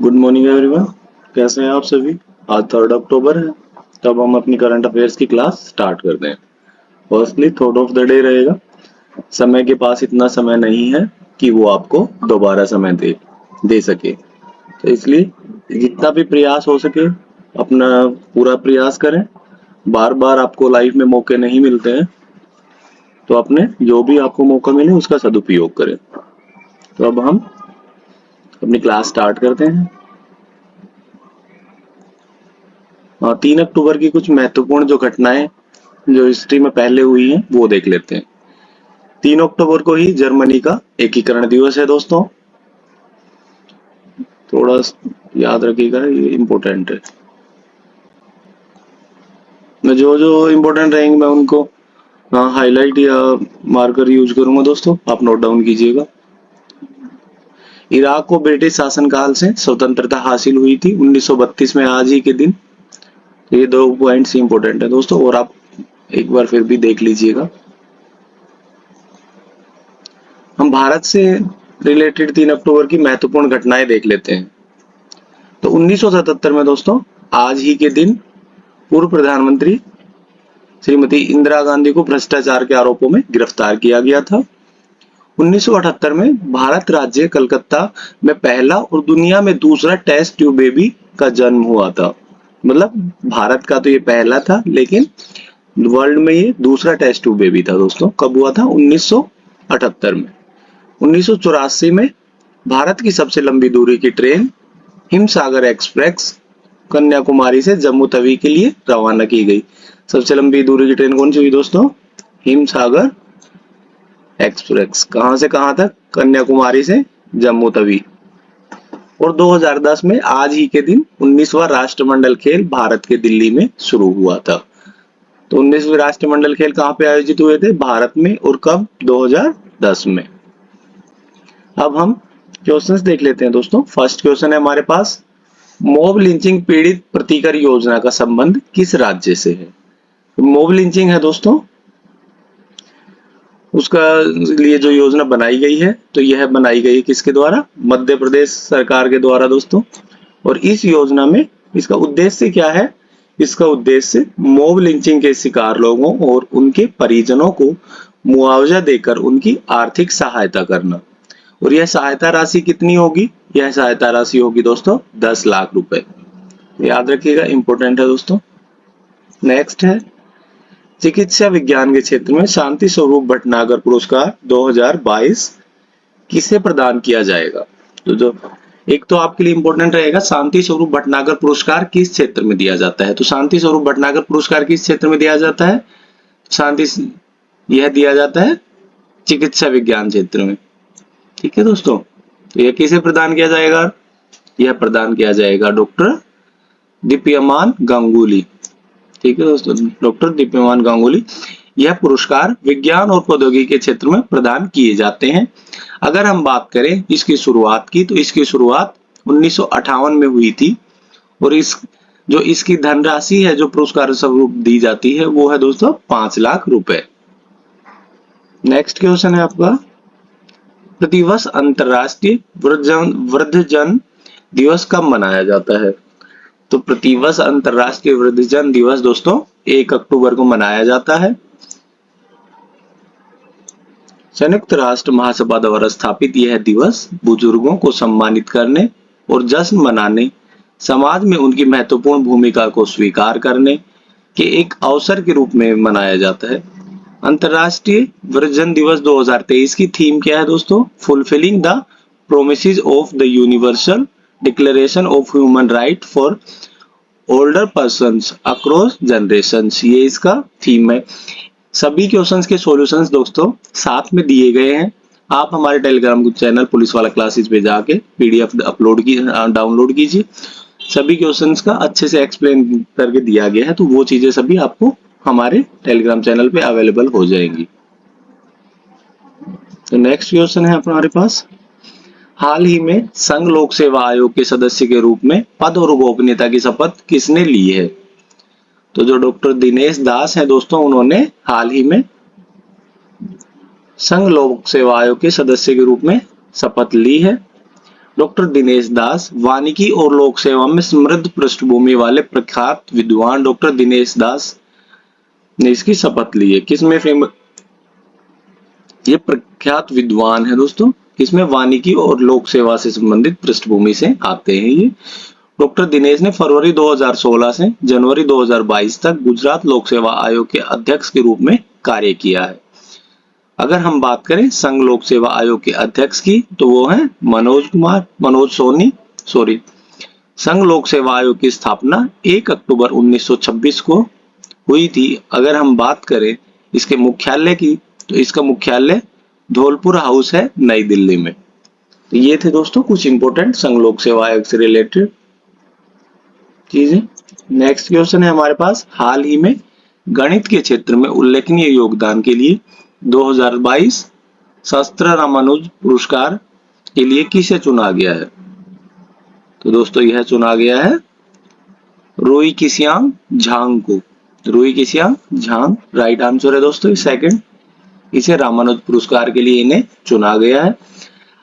Good morning everyone. कैसे हैं आप सभी। आज 3 अक्टूबर है, तब हम अपनी करंट अफेयर्स की क्लास स्टार्ट करते हैं। Firstly thought of the day रहेगा, समय के पास इतना समय नहीं है कि वो आपको दोबारा समय दे सके। तो इसलिए जितना भी प्रयास हो सके अपना पूरा प्रयास करें। बार बार आपको लाइफ में मौके नहीं मिलते हैं, तो अपने जो भी आपको मौका मिले उसका सदुपयोग करें। तो अब हम अपनी क्लास स्टार्ट करते हैं। 3 अक्टूबर की कुछ महत्वपूर्ण जो घटनाएं जो हिस्ट्री में पहले हुई हैं वो देख लेते हैं। 3 अक्टूबर को ही जर्मनी का एकीकरण दिवस है दोस्तों। थोड़ा याद रखिएगा, ये इम्पोर्टेंट है। मैं जो जो इम्पोर्टेंट रहेंगे मैं उनको हाईलाइट या मार्कर यूज करूंगा दोस्तों, आप नोट डाउन कीजिएगा। इराक को ब्रिटिश शासनकाल से स्वतंत्रता हासिल हुई थी 1932 में, आज ही के दिन। ये 2 पॉइंट्स इंपॉर्टेंट है दोस्तों, और आप एक बार फिर भी देख लीजिएगा। हम भारत से रिलेटेड 3 अक्टूबर की महत्वपूर्ण घटनाएं देख लेते हैं। तो 1977 में दोस्तों आज ही के दिन पूर्व प्रधानमंत्री श्रीमती इंदिरा गांधी को भ्रष्टाचार के आरोपों में गिरफ्तार किया गया था। 1978 में भारत राज्य कलकत्ता में पहला और दुनिया में दूसरा टेस्ट ट्यूब बेबी का जन्म हुआ था। मतलब भारत का तो ये पहला था, लेकिन वर्ल्ड में ये दूसरा टेस्ट ट्यूब बेबी था दोस्तों। कब हुआ था? 1978 में। 1984 में भारत की सबसे लंबी दूरी की ट्रेन हिमसागर एक्सप्रेस कन्याकुमारी से जम्मू तवी के लिए रवाना की गई। सबसे लंबी दूरी की ट्रेन कौन सी हुई दोस्तों? हिमसागर एक्सप्रेस। कहां से कहां तक? कन्याकुमारी से जम्मू तवी। और 2010 में आज ही के दिन 19वां राष्ट्रमंडल खेल भारत के दिल्ली में शुरू हुआ था। तो 19वें राष्ट्रमंडल खेल कहां पे आयोजित हुए थे? भारत में। और कब? 2010 में। अब हम क्वेश्चंस देख लेते हैं दोस्तों। फर्स्ट क्वेश्चन है हमारे पास, मॉब लिंचिंग पीड़ित प्रतिकर योजना का संबंध किस राज्य से है? मॉब लिंचिंग है दोस्तों, उसका लिए जो योजना बनाई गई है, तो यह बनाई गई है किसके द्वारा? मध्य प्रदेश सरकार के द्वारा दोस्तों। और इस योजना में इसका उद्देश्य क्या है? इसका उद्देश्य मॉब लिंचिंग के शिकार लोगों और उनके परिजनों को मुआवजा देकर उनकी आर्थिक सहायता करना। और यह सहायता राशि कितनी होगी? यह सहायता राशि होगी दोस्तों 10 लाख रुपए। याद रखिएगा, इंपॉर्टेंट है दोस्तों। नेक्स्ट है, चिकित्सा विज्ञान के क्षेत्र में शांति स्वरूप भटनागर पुरस्कार 2022 किसे प्रदान किया जाएगा? तो जो एक तो आपके लिए इंपॉर्टेंट रहेगा, शांति स्वरूप भटनागर पुरस्कार किस क्षेत्र में दिया जाता है? तो शांति स्वरूप भटनागर पुरस्कार किस क्षेत्र में दिया जाता है? यह दिया जाता है चिकित्सा विज्ञान क्षेत्र में। ठीक है दोस्तों, तो यह किसे प्रदान किया जाएगा? यह प्रदान किया जाएगा डॉक्टर दीप्यमान गांगुली। ठीक है दोस्तों, डॉक्टर दीप्यमान गांगुली। यह पुरस्कार विज्ञान और प्रौद्योगिकी के क्षेत्र में प्रदान किए जाते हैं। अगर हम बात करें इसकी शुरुआत की, तो इसकी शुरुआत 1958 में हुई थी। और इसकी धनराशि है जो पुरस्कार स्वरूप दी जाती है, वो है दोस्तों 5 लाख रुपए। नेक्स्ट क्वेश्चन है आपका, प्रतिवर्ष अंतरराष्ट्रीय वृद्धजन दिवस कब मनाया जाता है? तो प्रतिवर्ष अंतरराष्ट्रीय वृद्धजन दिवस दोस्तों 1 अक्टूबर को मनाया जाता है। संयुक्त राष्ट्र महासभा द्वारा स्थापित यह दिवस बुजुर्गों को सम्मानित करने और जश्न मनाने, समाज में उनकी महत्वपूर्ण भूमिका को स्वीकार करने के एक अवसर के रूप में मनाया जाता है। अंतरराष्ट्रीय वृद्धजन दिवस 2023 की थीम क्या है दोस्तों? Fulfilling the promises of the universal declaration of human right for older persons across generations, ये इसका थीम है। सभी क्वेश्चंस के सॉल्यूशंस दोस्तों साथ में दिए गए हैं। आप हमारे टेलीग्राम चैनल पुलिस वाला क्लासेस पे जाके पीडीएफ डाउनलोड कीजिए। सभी क्वेश्चंस का अच्छे से एक्सप्लेन करके दिया गया है, तो वो चीजें सभी आपको हमारे टेलीग्राम चैनल पे अवेलेबल हो जाएंगी। तो नेक्स्ट क्वेश्चन है हमारे पास, हाल ही में संघ लोक सेवा आयोग के सदस्य के रूप में पद और गोपनीयता की शपथ किसने ली है? तो जो डॉक्टर दिनेश दास हैं दोस्तों, उन्होंने हाल ही में संघ लोक सेवा आयोग के सदस्य के रूप में शपथ ली है। डॉक्टर दिनेश दास वानिकी और लोक सेवा में समृद्ध पृष्ठभूमि वाले प्रख्यात विद्वान डॉक्टर दिनेश दास ने इसकी शपथ ली है। किसमें ये प्रख्यात विद्वान है दोस्तों, किसमें? वानिकी और लोक सेवा से संबंधित पृष्ठभूमि से आते हैं ये। डॉक्टर दिनेश ने फरवरी 2016 से जनवरी 2022 तक गुजरात लोक सेवा आयोग के अध्यक्ष के रूप में कार्य किया है। अगर हम बात करें संघ लोक सेवा आयोग के अध्यक्ष की, तो वो है मनोज सोनी। संघ लोक सेवा आयोग की स्थापना 1 अक्टूबर 1926 को हुई थी। अगर हम बात करें इसके मुख्यालय की, तो इसका मुख्यालय धौलपुर हाउस है नई दिल्ली में। तो ये थे दोस्तों कुछ इंपॉर्टेंट संघ लोक सेवा आयोग से रिलेटेड चीजें। नेक्स्ट क्वेश्चन है हमारे पास, हाल ही में गणित के क्षेत्र में उल्लेखनीय योगदान के लिए 2022 शास्त्र रामानुज पुरस्कार के लिए किसे चुना गया है? तो दोस्तों यह चुना गया है रोई किसियांग झांग को। रोई किसियांग झांग राइट आंसर है दोस्तों सेकंड। इसे रामानुज पुरस्कार के लिए इन्हें चुना गया है।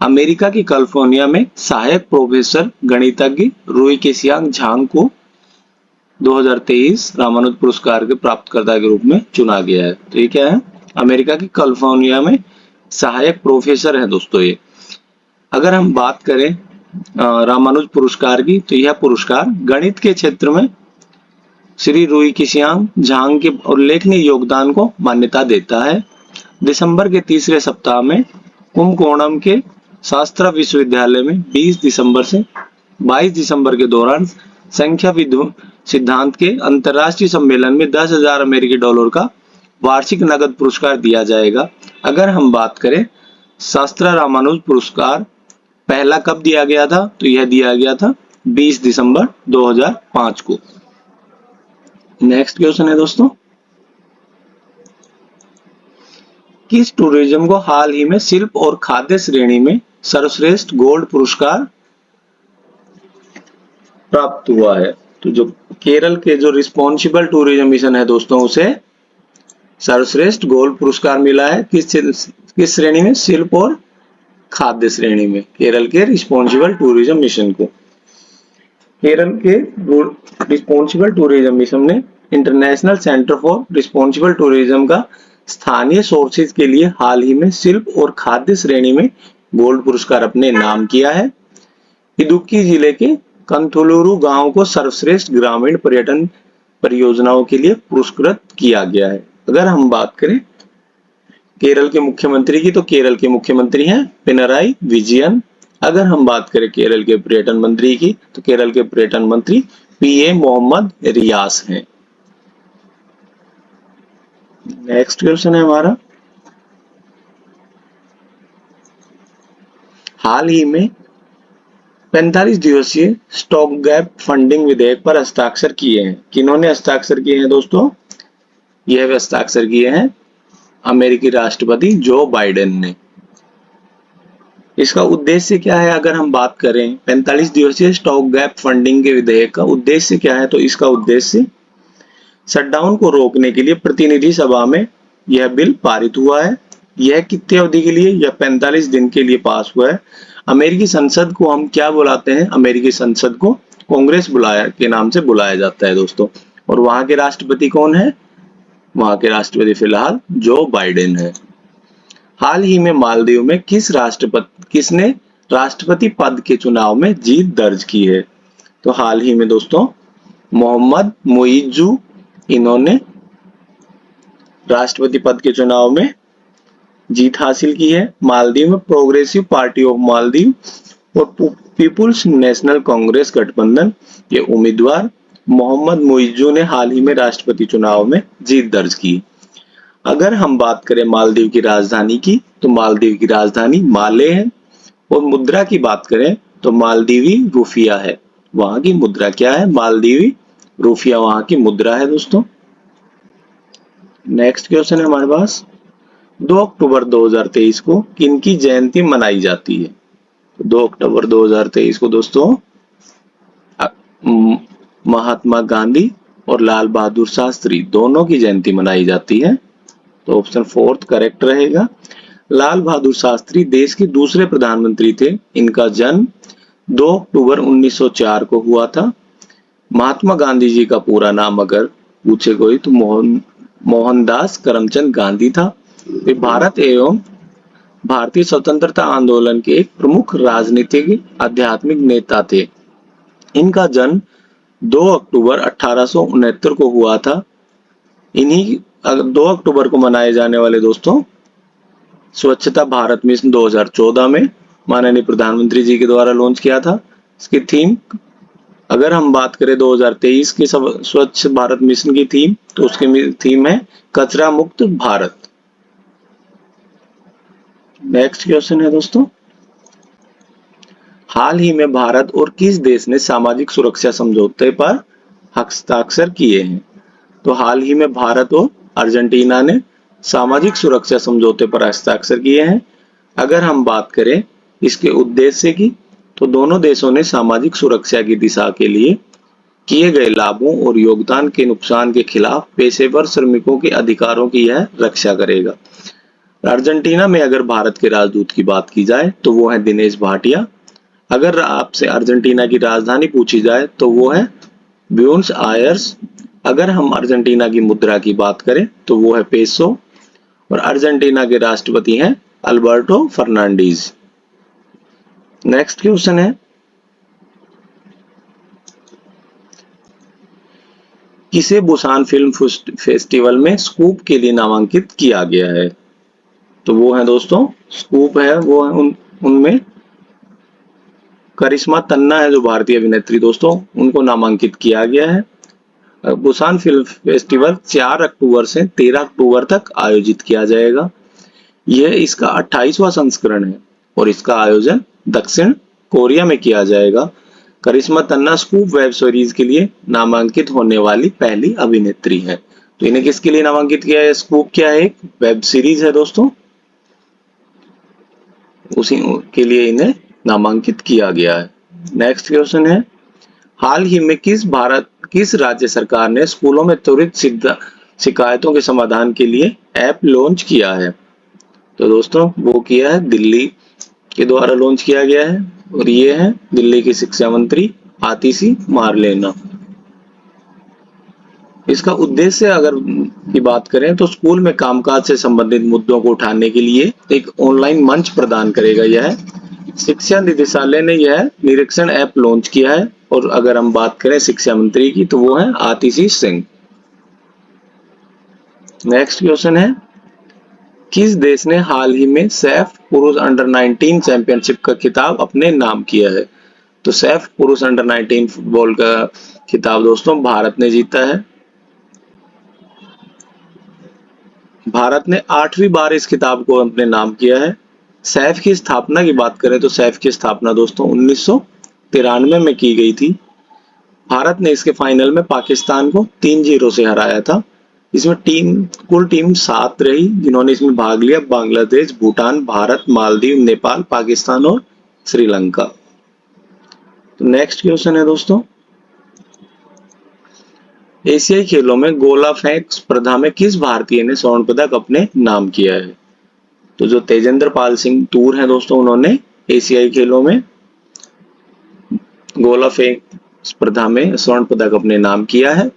अमेरिका की कैलिफोर्निया में सहायक प्रोफेसर गणितज्ञ रोई किसियांग झांग को 2023 रामानुज पुरस्कार के प्राप्तकर्ता के रूप में चुना गया है। तो ये क्या है? अमेरिका की कैलिफोर्निया में सहायक प्रोफेसर है दोस्तों ये। अगर हम बात करें रामानुज पुरस्कार की, तो यह पुरस्कार गणित के क्षेत्र में श्री रोई किसियांग झांग के उल्लेखनीय योगदान को मान्यता देता है। दिसंबर के तीसरे सप्ताह में कुंभकोणम के शास्त्रा विश्वविद्यालय में 20 दिसंबर से 22 दिसंबर के दौरान संख्या सिद्धांत के अंतरराष्ट्रीय सम्मेलन में 10,000 अमेरिकी डॉलर का वार्षिक नगद पुरस्कार दिया जाएगा। अगर हम बात करें शास्त्रा रामानुज पुरस्कार पहला कब दिया गया था, तो यह दिया गया था 20 दिसंबर 2005 को। नेक्स्ट क्वेश्चन है दोस्तों, किस टूरिज्म को हाल ही में शिल्प और खाद्य श्रेणी में सर्वश्रेष्ठ गोल्ड पुरस्कार प्राप्त हुआ है? तो जो केरल के जो रिस्पॉन्सिबल टूरिज्म मिशन है दोस्तों, उसे सर्वश्रेष्ठ गोल्ड पुरस्कार मिला है। किस श्रेणी में? शिल्प और खाद्य श्रेणी में केरल के रिस्पॉन्सिबल टूरिज्म मिशन को। केरल के रिस्पॉन्सिबल टूरिज्म मिशन ने international centre for responsible tourism का स्थानीय सोर्सेज के लिए हाल ही में शिल्प और खाद्य श्रेणी में गोल्ड पुरस्कार अपने नाम किया है। इडुक्की जिले के कंथुलुरु गांव को सर्वश्रेष्ठ ग्रामीण पर्यटन परियोजनाओं के लिए पुरस्कृत किया गया है। अगर हम बात करें केरल के मुख्यमंत्री की, तो केरल के मुख्यमंत्री हैं पिनराई विजयन। अगर हम बात करें केरल के पर्यटन मंत्री की, तो केरल के पर्यटन मंत्री पीए मोहम्मद रियास हैं। नेक्स्ट क्वेश्चन है हमारा, हाल ही में 45 दिवसीय स्टॉक गैप फंडिंग विधेयक पर हस्ताक्षर किए हैं। किन्होंने हस्ताक्षर किए हैं दोस्तों? यह हस्ताक्षर किए हैं अमेरिकी राष्ट्रपति जो बाइडेन ने। इसका उद्देश्य क्या है? अगर हम बात करें 45 दिवसीय स्टॉक गैप फंडिंग के विधेयक का उद्देश्य क्या है, तो इसका उद्देश्य शटडाउन को रोकने के लिए प्रतिनिधि सभा में यह बिल पारित हुआ है। यह कितनी अवधि के लिए? यह 45 दिन के लिए पास हुआ है। अमेरिकी संसद को हम क्या बुलाते हैं? अमेरिकी संसद को कांग्रेस बुलाया के नाम से बुलाया जाता है दोस्तों। और वहां के राष्ट्रपति कौन है? वहां के राष्ट्रपति फिलहाल जो बाइडेन है। हाल ही में मालदीव में किसने राष्ट्रपति पद के चुनाव में जीत दर्ज की है? तो हाल ही में दोस्तों मोहम्मद मुइज्जू, इन्होंने राष्ट्रपति पद के चुनाव में जीत हासिल की है। मालदीव में प्रोग्रेसिव पार्टी ऑफ मालदीव और पीपुल्स नेशनल कांग्रेस गठबंधन के उम्मीदवार मोहम्मद मुइज्जू ने हाल ही में राष्ट्रपति चुनाव में जीत दर्ज की। अगर हम बात करें मालदीव की राजधानी की, तो मालदीव की राजधानी माले है। और मुद्रा की बात करें तो मालदीवी रुपया है। वहां की मुद्रा क्या है? मालदीवी रुपया वहां की मुद्रा है दोस्तों। नेक्स्ट क्वेश्चन है हमारे पास, 2 अक्टूबर 2023 को किनकी जयंती मनाई जाती है? 2 अक्टूबर 2023 को दोस्तों महात्मा गांधी और लाल बहादुर शास्त्री दोनों की जयंती मनाई जाती है। तो ऑप्शन 4 करेक्ट रहेगा। लाल बहादुर शास्त्री देश के दूसरे प्रधानमंत्री थे। इनका जन्म 2 अक्टूबर 1904 को हुआ था। महात्मा गांधी जी का पूरा नाम अगर पूछे कोई तो मोहनदास करमचंद गांधी था। वे भारत एवं भारतीय स्वतंत्रता आंदोलन के एक प्रमुख राजनीतिक आध्यात्मिक नेता थे। इनका जन्म 2 अक्टूबर 1869 को हुआ था। इन्हीं 2 अक्टूबर को मनाए जाने वाले दोस्तों स्वच्छता भारत मिशन 2014 में माननीय प्रधानमंत्री जी के द्वारा लॉन्च किया था। इसकी थीम अगर हम बात करें 2023 के स्वच्छ भारत मिशन की थीम तो उसकी थीम है कचरा मुक्त भारत। नेक्स्ट क्वेश्चन है दोस्तों, हाल ही में भारत और किस देश ने सामाजिक सुरक्षा समझौते पर हस्ताक्षर किए हैं? तो हाल ही में भारत और अर्जेंटीना ने सामाजिक सुरक्षा समझौते पर हस्ताक्षर किए हैं। अगर हम बात करें इसके उद्देश्य की तो दोनों देशों ने सामाजिक सुरक्षा की दिशा के लिए किए गए लाभों और योगदान के नुकसान के खिलाफ पेशेवर श्रमिकों के अधिकारों की यह रक्षा करेगा। अर्जेंटीना में अगर भारत के राजदूत की बात की जाए तो वो है दिनेश भाटिया। अगर आपसे अर्जेंटीना की राजधानी पूछी जाए तो वो है ब्यूनस आयर्स। अगर हम अर्जेंटीना की मुद्रा की बात करें तो वो है पेसो और अर्जेंटीना के राष्ट्रपति हैं अल्बर्टो फर्नांडीज। नेक्स्ट क्वेश्चन है, किसे बुसान फिल्म फेस्टिवल में स्कूप के लिए नामांकित किया गया है? तो वो है दोस्तों स्कूप है वो है उनमें करिश्मा तन्ना है जो भारतीय अभिनेत्री दोस्तों, उनको नामांकित किया गया है। बुसान फिल्म फेस्टिवल 4 अक्टूबर से 13 अक्टूबर तक आयोजित किया जाएगा। यह इसका 28वां संस्करण है और इसका आयोजन दक्षिण कोरिया में किया जाएगा। Karishma Tanna scoop web series के लिए नामांकित होने वाली पहली अभिनेत्री है। तो इन्हें किसके लिए नामांकित किया है? स्कूप क्या है? एक वेब सीरीज है दोस्तों, उसी के लिए इन्हें नामांकित किया गया है। नेक्स्ट क्वेश्चन है, हाल ही में किस राज्य सरकार ने स्कूलों में त्वरित शिकायतों के समाधान के लिए ऐप लॉन्च किया है? तो दोस्तों वो किया है दिल्ली के द्वारा लॉन्च किया गया है और ये है दिल्ली की शिक्षा मंत्री आतिशी मारलेना। इसका उद्देश्य अगर की बात करें तो स्कूल में कामकाज से संबंधित मुद्दों को उठाने के लिए एक ऑनलाइन मंच प्रदान करेगा। यह शिक्षा निदेशालय ने यह निरीक्षण ऐप लॉन्च किया है और अगर हम बात करें शिक्षा मंत्री की तो वो है आतिशी सिंह। नेक्स्ट क्वेश्चन है, किस देश ने हाल ही में सैफ पुरुष अंडर 19 चैंपियनशिप का खिताब अपने नाम किया है? तो सैफ पुरुष अंडर 19 फुटबॉल का खिताब दोस्तों भारत ने जीता है। भारत ने 8वीं बार इस खिताब को अपने नाम किया है। सैफ की स्थापना की बात करें तो सैफ की स्थापना दोस्तों 1993 में की गई थी। भारत ने इसके फाइनल में पाकिस्तान को 3-0 से हराया था। इसमें कुल टीम 7 रही जिन्होंने इसमें भाग लिया, बांग्लादेश, भूटान, भारत, मालदीव, नेपाल, पाकिस्तान और श्रीलंका। तो नेक्स्ट क्वेश्चन है दोस्तों, एशियाई खेलों में गोला फेंक स्पर्धा में किस भारतीय ने स्वर्ण पदक अपने नाम किया है? तो जो तेजेंद्र पाल सिंह तूर हैं दोस्तों, उन्होंने एशियाई खेलों में गोला फेंक स्पर्धा में स्वर्ण पदक अपने नाम किया है।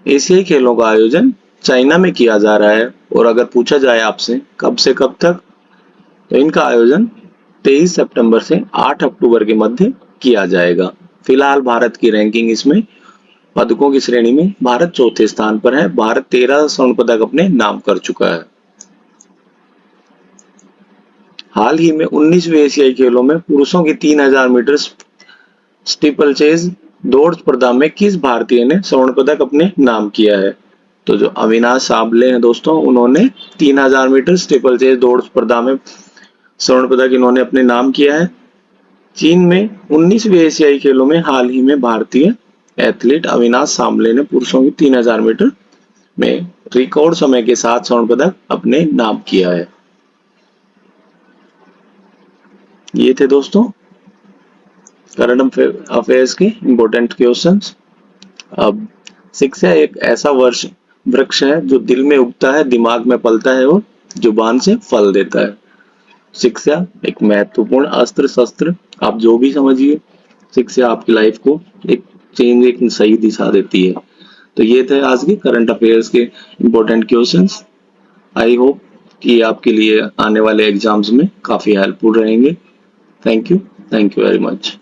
एशियाई खेलों का आयोजन चाइना में किया जा रहा है और अगर पूछा जाए आपसे कब से कब तक, तो इनका आयोजन 23 सितंबर से 8 अक्टूबर के मध्य किया जाएगा। फिलहाल भारत की रैंकिंग इसमें पदकों की श्रेणी में भारत चौथे स्थान पर है। भारत 13 स्वर्ण पदक अपने नाम कर चुका है। हाल ही में 19वीं एशियाई खेलों में पुरुषों की 3000 मीटर स्टीपल चेज दौड़ स्पर्धा में किस भारतीय ने स्वर्ण पदक अपने नाम किया है? तो जो अविनाश साबले हैं दोस्तों, उन्होंने 3000 मीटर स्टीपल चेज दौड़ स्पर्धा में स्वर्ण पदक इन्होंने अपने नाम किया है। चीन में 19वीं एशियाई खेलों में हाल ही में भारतीय एथलीट अविनाश साबले ने पुरुषों की 3000 मीटर में रिकॉर्ड समय के साथ स्वर्ण पदक अपने नाम किया है। ये थे दोस्तों करंट अफेयर्स के इंपॉर्टेंट क्वेश्चंस। अब शिक्षा एक ऐसा वृक्ष है जो दिल में उगता है, दिमाग में पलता है और जुबान से फल देता है। शिक्षा एक महत्वपूर्ण अस्त्र शस्त्र आप जो भी समझिए, शिक्षा आपकी लाइफ को एक चेंज, एक सही दिशा देती है। तो ये थे आज के करंट अफेयर्स के इम्पोर्टेंट क्वेश्चंस। आई होप कि आपके लिए आने वाले एग्जाम्स में काफी हेल्पफुल रहेंगे। Thank you very much.